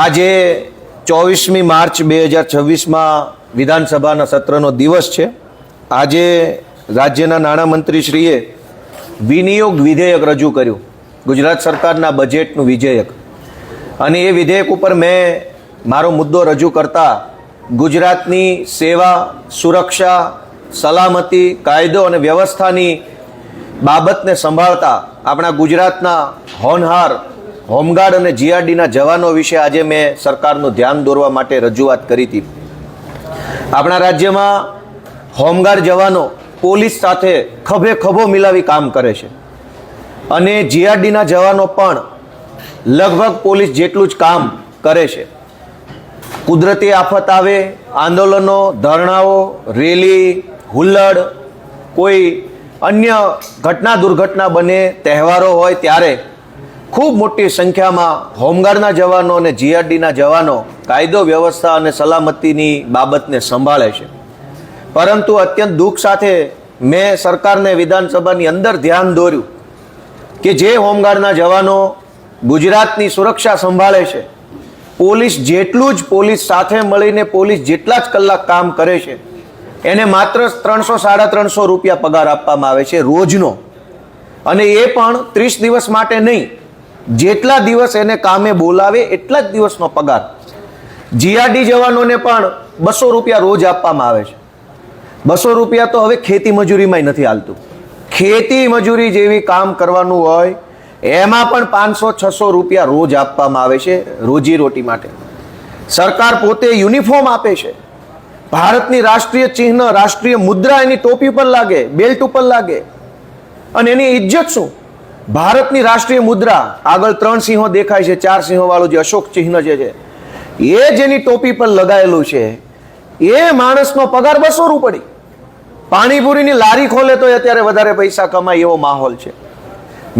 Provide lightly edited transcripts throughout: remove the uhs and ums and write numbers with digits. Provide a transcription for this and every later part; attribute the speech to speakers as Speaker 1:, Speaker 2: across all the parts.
Speaker 1: આજે 24મી માર્ચ 2026માં વિધાનસભાના સત્રનો દિવસ છે. આજે રાજ્યના નાણામંત્રીશ્રીએ વિનિયોગ વિધેયક રજૂ કર્યું, ગુજરાત સરકારના બજેટનું વિધેયક. અને એ વિધેયક ઉપર મેં મારો મુદ્દો રજૂ કરતા ગુજરાતની સેવા, સુરક્ષા, સલામતી, કાયદો અને વ્યવસ્થાની બાબતને સંભાળતા આપણા ગુજરાતના હોનહાર હોમગાર્ડ અને જીઆરડીના જવાનો વિશે આજે મેં સરકારનું ધ્યાન દોરવા માટે રજૂઆત કરી હતી. આપણા રાજ્યમાં હોમગાર્ડ જવાનો પોલીસ સાથે ખભે ખભો મિલાવી કામ કરે છે અને જીઆરડીના જવાનો પણ લગભગ પોલીસ જેટલું જ કામ કરે છે. કુદરતી આફત આવે, આંદોલનો, ધરણાઓ, રેલી, હુલ્લડ, કોઈ અન્ય ઘટના દુર્ઘટના બને, તહેવારો હોય ત્યારે ખૂબ મોટી સંખ્યામાં હોમગાર્ડના જવાનો અને જીઆરડીના જવાનો કાયદો, વ્યવસ્થા અને સલામતીની બાબતને સંભાળે છે. પરંતુ અત્યંત દુઃખ સાથે મેં સરકારને વિધાનસભાની અંદર ધ્યાન દોર્યું કે જે હોમગાર્ડના જવાનો ગુજરાતની સુરક્ષા સંભાળે છે, પોલીસ જેટલું જ પોલીસ સાથે મળીને પોલીસ જેટલા જ કલાક કામ કરે છે, એને માત્ર 300-350 રૂપિયા પગાર આપવામાં આવે છે રોજનો. અને એ પણ 30 દિવસ માટે નહીં, જેટલા દિવસ એને કામે બોલાવે એટલા જ દિવસનો પગાર. જીઆરડી જવાનોને પણ 200 રૂપિયા રોજ આપવામાં આવે છે. 200 રૂપિયા તો હવે ખેતી મજૂરીમાંય નથી હાલતું. ખેતી મજૂરી જેવી કામ કરવાનું હોય એમાં પણ 500-600 રૂપિયા રોજ આપવામાં આવે છે રોજી રોટી માટે. સરકાર પોતે યુનિફોર્મ આપે છે, ભારતની રાષ્ટ્રીય ચિહ્ન, રાષ્ટ્રીય મુદ્રા એની ટોપી પર લાગે, બેલ્ટ ઉપર લાગે. અને એની ઇજ્જત શું? ભારતની રાષ્ટ્રીય મુદ્રા આગળ 3 સિંહો દેખાય છે, 4 સિંહો વાળું જે અશોક ચિહ્ન જે છે એ જેની ટોપી પર લગાયેલું છે એ માણસનો પગાર 200 રૂપિયા. પાણીપુરીની લારી ખોલે તો અત્યારે વધારે પૈસા કમાય એવો માહોલ છે.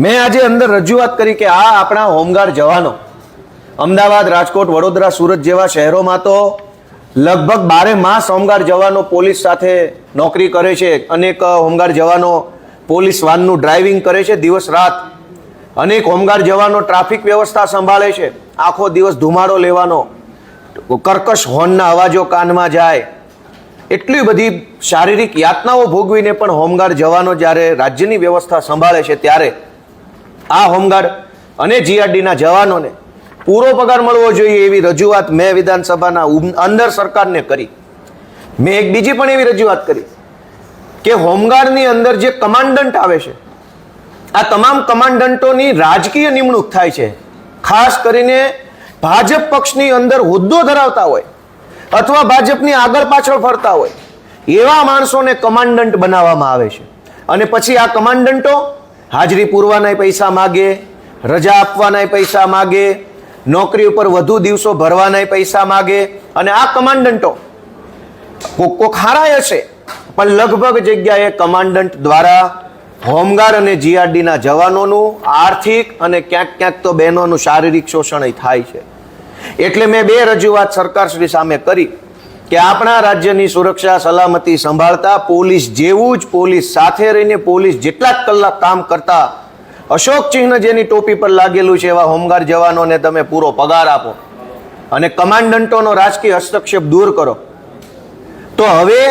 Speaker 1: મેં આજે અંદર રજૂઆત કરી કે આ આપણા હોમગાર્ડ જવાનો અમદાવાદ, રાજકોટ, વડોદરા, સુરત જેવા શહેરોમાં તો લગભગ 12 માસ હોમગાર્ડ જવાનો પોલીસ સાથે નોકરી કરે છે. અનેક હોમગાર્ડ જવાનો પોલીસ વાનનું ડ્રાઇવિંગ કરે છે દિવસ રાત. અનેક હોમગાર્ડ જવાનો ટ્રાફિક વ્યવસ્થા સંભાળે છે, આખો દિવસ ધુમાડો લેવાનો, કર્કશ હોર્નના અવાજો કાનમાં જાય, એટલી બધી શારીરિક યાતનાઓ ભોગવીને પણ હોમગાર્ડ જવાનો જ્યારે રાજ્યની વ્યવસ્થા સંભાળે છે ત્યારે આ હોમગાર્ડ અને જીઆરડીના જવાનોને પૂરો પગાર મળવો જોઈએ એવી રજૂઆત મેં વિધાનસભાના અંદર સરકારને કરી. મેં એક બીજી પણ એવી રજૂઆત કરી કે હોમગાર્ડની અંદર જે કમાન્ડન્ટ આવે છે, આ તમામ કમાન્ડન્ટોની રાજકીય નિમણૂક થાય છે. ખાસ કરીને ભાજપ પક્ષની અંદર હોદ્દો ધરાવતા હોય અથવા ભાજપની આગળ પાછળ ફરતા હોય એવા માણસોને કમાન્ડન્ટ બનાવવામાં આવે છે. અને પછી આ કમાન્ડન્ટો હાજરી પૂરવાના પૈસા માગે, રજા આપવાના પૈસા માગે, નોકરી ઉપર વધુ દિવસો ભરવાના પૈસા માગે. અને આ કમાન્ડન્ટો કોક હારાય હશે પણ લગભગ જગ્યાએ કમાન્ડન્ટ દ્વારા હોમગાર્ડ અને જીઆરડીના જવાનોનું આર્થિક અને ક્યાંક ક્યાંક તો બહેનોનું શારીરિક શોષણ થાય છે. એટલે મેં 2 રજૂઆત સરકારશ્રી સામે કરી કે આપણા રાજ્યની સુરક્ષા, સલામતી સંભાળતા પોલીસ જેવું જ પોલીસ સાથે રહીને પોલીસ જેટલા જ કલાક કામ કરતા અશોક ચિહ્ન જેની ટોપી પર લાગેલું છે એવા હોમગાર્ડ જવાનોને તમે પૂરો પગાર આપો અને કમાન્ડન્ટોનો રાજકીય હસ્તક્ષેપ દૂર કરો. તો હવે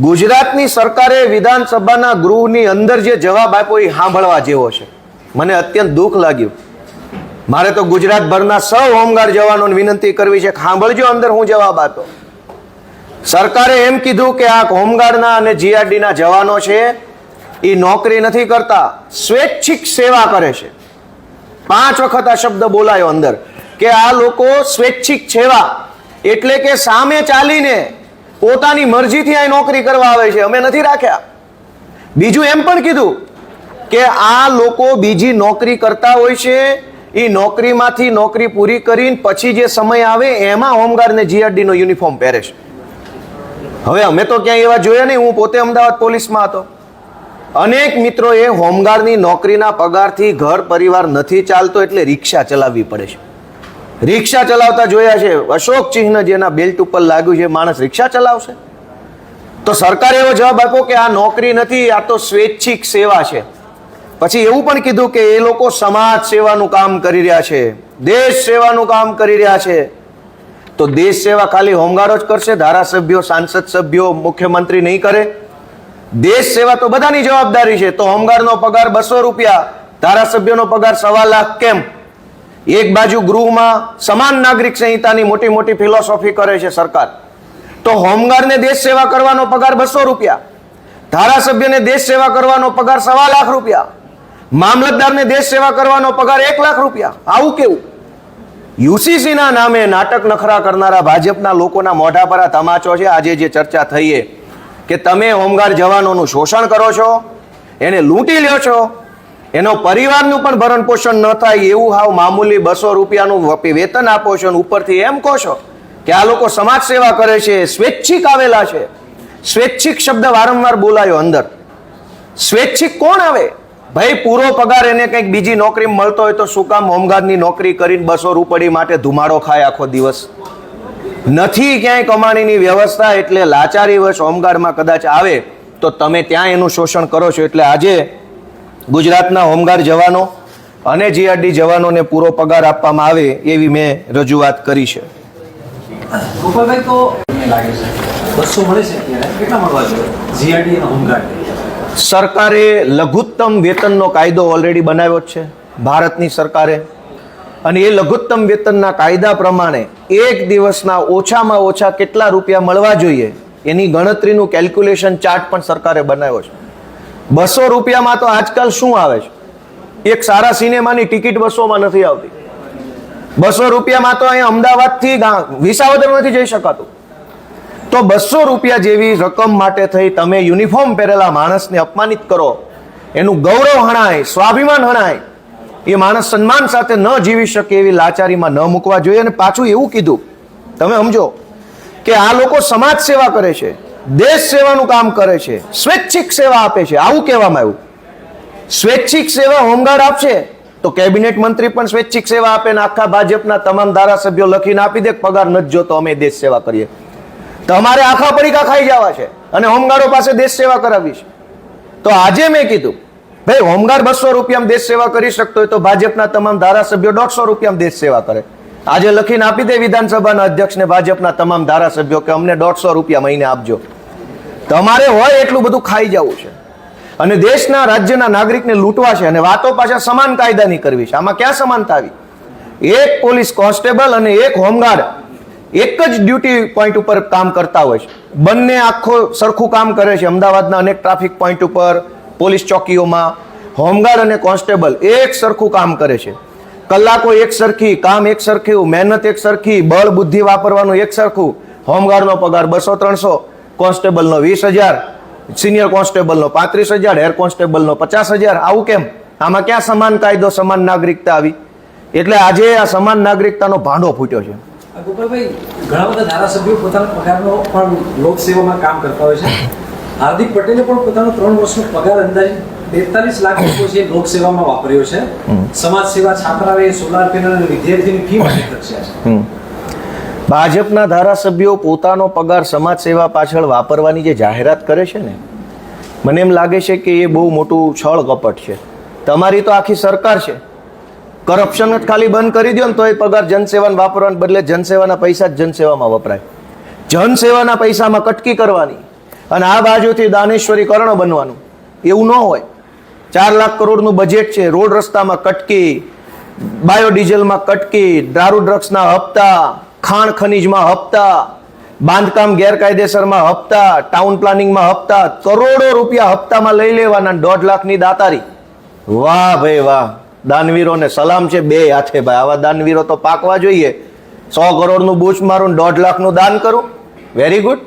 Speaker 1: ગુજરાતની સરકારે વિધાનસભાના ગૃહની અંદર જે જવાબ આપ્યો એ સાંભળવા જેવો છે. મને અત્યંત દુઃખ લાગ્યું. મારે તો ગુજરાતભરના સૌ હોમગાર્ડ જવાનોને વિનંતી કરવી છે કે સાંભળજો અંદર હું જવાબ આપ્યો. સરકારે એમ કીધું કે આ હોમગાર્ડના અને જીઆરડીના જવાનો છે એ નોકરી નથી કરતા, સ્વૈચ્છિક સેવા કરે છે. 5 વખત આ શબ્દ બોલાયો અંદર કે આ લોકો સ્વૈચ્છિક સેવા એટલે કે સામે ચાલીને પોતાની મરજીથી આ નોકરી કરવા આવે છે, અમે નથી રાખ્યા. બીજું એમ પણ કીધું કે આ લોકો બીજી નોકરી કરતા હોય છે, એ નોકરીમાંથી નોકરી પૂરી કરીને પછી જે સમય આવે એમાં હોમગાર્ડ ને જીઆરડીનો યુનિફોર્મ પહેરે છે. હવે અમે તો ક્યાંય એવા જોયા નહીં. હું પોતે અમદાવાદ પોલીસમાં હતો. અનેક મિત્રોએ હોમગાર્ડની નોકરીના પગારથી ઘર પરિવાર નથી ચાલતો એટલે રિક્ષા ચલાવવી પડે છે. રિક્ષા ચલાવતા જોયા છે. અશોક ચિહ્ન જેના બેલ્ટ ઉપર લાગ્યું છે, માણસ રિક્ષા ચલાવશે? તો સરકારે એવો જવાબ આપ્યો કે આ નોકરી નથી, આ તો સ્વૈચ્છિક સેવા છે. પછી એવું પણ કીધું કે એ લોકો સમાજ સેવાનું કામ કરી રહ્યા છે, દેશ સેવાનું કામ કરી રહ્યા છે. તો દેશ સેવા ખાલી હોમગાર્ડો જ કરશે? ધારાસભ્યો, સાંસદ સભ્યો, મુખ્યમંત્રી નહીં કરે? દેશ સેવા તો બધાની જવાબદારી છે. તો હોમગાર્ડનો પગાર 200 રૂપિયા, ધારાસભ્યનો પગાર 1.25 લાખ કેમ? એક બાજુ ગૃહમાં સમાન નાગરિક સંહિતાની મોટી મોટી ફિલોસોફી કરે છે સરકાર, તો હોમગાર્ડને દેશ સેવા કરવાનો પગાર 200 રૂપિયા, ધારાસભ્યને દેશ સેવા કરવાનો પગાર 1.25 લાખ રૂપિયા, મામલતદારને દેશ સેવા કરવાનો પગાર 1 લાખ રૂપિયા. આવું કેવું? યુસીસી ના નામે નાટક નખરા કરનારા ભાજપના લોકોના મોઢા પર આ તમાચો છે. આજે જે ચર્ચા થઈ છે કે તમે હોમગાર્ડ જવાનોનું શોષણ કરો છો, એને લૂંટી લ્યો છો, એનો પરિવારનું પણ ભરણ પોષણ ન થાય એવું હાવ મામૂલી 200 રૂપિયાનું વેતન આપો છો, ઉપરથી એમ કહો છો કે આ લોકો સમાજ સેવા કરે છે, સ્વૈચ્છિક આવેલા છે. સ્વૈચ્છિક શબ્દ વારંવાર બોલાયો અંદર. સ્વૈચ્છિક કોણ આવે ભાઈ? પૂરો પગાર એને કંઈક બીજી નોકરી મળતો હોય તો શું કામ હોમગાર્ડની નોકરી કરીને 200 રૂપિયા માટે ધુમાડો ખાય આખો દિવસ? નથી ક્યાંય કમાણીની વ્યવસ્થા, એટલે લાચારી વશ હોમગાર્ડમાં કદાચ આવે તો તમે ત્યાં એનું શોષણ કરો છો. એટલે આજે ગુજરાતના હોમગાર્ડ જવાનો અને જીઆરડી જવાનોને પૂરો પગાર આપવામાં આવે એવી મેં રજૂઆત કરી છે.
Speaker 2: ગોપાલભાઈ, તો લાગે છે 200 મળે છે અત્યારે, કેટલા મળવા જોઈએ જીઆરડી અને હોમગાર્ડ?
Speaker 1: સરકારે લઘુત્તમ વેતનનો કાયદો ઓલરેડી બનાવ્યો જ છે ભારતની સરકારે, અને એ લઘુત્તમ વેતનના કાયદા પ્રમાણે એક દિવસના ઓછામાં ઓછા કેટલા રૂપિયા મળવા જોઈએ એની ગણતરીનું કેલ્ક્યુલેશન ચાર્ટ પણ સરકારે બનાવ્યો છે. 200 રૂપિયામાં તો આજકાલ શું આવે છે? એક સારા સિનેમાની ટિકિટ 200માં નથી આવતી. 200 રૂપિયામાં તો અહીંયા અમદાવાદથી વિસાવદર નથી જઈ શકાતું. તો 200 રૂપિયા જેવી રકમ માટે થઈ તમે યુનિફોર્મ પહેરેલા માણસને અપમાનિત કરો, એનું ગૌરવ હણાય, સ્વાભિમાન હણાય, એ માણસ સન્માન સાથે ન જીવી શકે એવી લાચારીમાં ન મૂકવા જોઈએ. અને પાછું એવું કીધું, તમે સમજો કે આ લોકો સમાજ સેવા કરે છે, દેશ સેવાનું કામ કરે છે, સ્વૈચ્છિક સેવા આપે છે. આવું કહેવામાં આવ્યું. સ્વૈચ્છિક સેવા હોમગાર્ડ આપશે તો કેબિનેટ મંત્રી પણ સ્વૈચ્છિક સેવા આપે ને આખા ભાજપના તમામ ધારાસભ્યો લખીને આપી દે પગાર નથી જોતો, અમે દેશ સેવા કરીએ. તમારે આખા પડીકા ખાઈ જવા છે અને હોમગાર્ડો પાસે દેશ સેવા કરાવી છે. તો આજે મેં કીધું ભાઈ હોમગાર્ડ 200 રૂપિયામાં દેશ સેવા કરી શકતો હોય તો ભાજપના તમામ ધારાસભ્યો 150 રૂપિયામાં દેશ સેવા કરે. આજે લખીને આપી દે વિધાનસભાના અધ્યક્ષને ભાજપના તમામ ધારાસભ્યો કે અમને 150 રૂપિયા મહિને આપજો. તમારે હોય એટલું બધું ખાઈ જવું છે અને દેશના રાજ્યના નાગરિકને લૂંટવા છે અને વાતો પાછા સમાન કાયદાની કરવી છે. આમાં ક્યાં સમાનતા આવી? એક પોલીસ કોન્સ્ટેબલ અને એક હોમગાર્ડ એક જ ડ્યુટી પોઈન્ટ ઉપર કામ કરતા હોય છે, બંને આખો સરખું કામ કરે છે. અમદાવાદના અનેક ટ્રાફિક પોઈન્ટ ઉપર, પોલીસ ચોકીઓમાં હોમગાર્ડ અને કોન્સ્ટેબલ એક સરખું કામ કરે છે. કલાકો એક સરખી, કામ એક સરખું, મહેનત એક સરખી, બળ બુદ્ધિ વાપરવાનું એક સરખું. હોમગાર્ડનો પગાર 200-300, કોન્સ્ટેબલનો 20,000, સિનિયર કોન્સ્ટેબલનો 35,000, હેર કોન્સ્ટેબલનો 50,000. આવું કેમ? આમાં ક્યાં સમાન કાયદો, સમાન નાગરિકતા આવી? એટલે આજે આ સમાન નાગરિકતાનો ભાંડો ફૂટ્યો છે.
Speaker 2: ગોપાલભાઈ, ઘણા બધા ધારાસભ્યો પોતાના પગારનો પણ લોકસેવામાં કામ કરતા હોય છે. હાર્દિક પટેલે પણ પોતાનો 3 વર્ષનો પગાર અંદાજે 43 લાખ રૂપિયા છે લોકસેવામાં વાપર્યો છે. સમાજ સેવા, છાત્રાલય, સોલાર પેનલ અને વિદ્યાર્થીની ફી માટે ખર્ચ્યા છે.
Speaker 1: ભાજપના ધારાસભ્યો પોતાનો પગાર સમાજ સેવા પાછળ વાપરવાની જે જાહેરાત કરે છે ને, મને એમ લાગે છે કે એ બહુ મોટું છળ કપટ છે. તમારી તો આખી સરકાર છે, કરપ્શન જ ખાલી બંધ કરી દો ને તો એ પગાર જનસેવાને વાપરવાને બદલે જનસેવાના પૈસા જ જનસેવામાં વપરાય. જનસેવાના પૈસામાં કટકી કરવાની અને આ બાજુથી દાનેશ્વરી કર્ણ બનવાનું, એવું ન હોય. 4 લાખ કરોડનું બજેટ છે, રોડ રસ્તામાં કટકી, બાયોડીઝલમાં કટકી, દારૂ ડ્રગ્સના હપ્તા, ખાણ ખનીજમાં હપ્તા, બાંધકામ ગેરકાયદેસરમાં હપ્તા, ટાઉન પ્લાનિંગમાં હપ્તા, કરોડો રૂપિયા હપ્તામાં લઈ લેવાના, 1.5 લાખની દાતારી. વાહ ભાઈ વાહ, દાનવીરોને સલામ છે 2 હાથે ભાઈ. આવા દાનવીરો તો પાકવા જોઈએ. 100 કરોડનું બૂચ મારું, 1.5 લાખનું દાન કરું, વેરી ગુડ.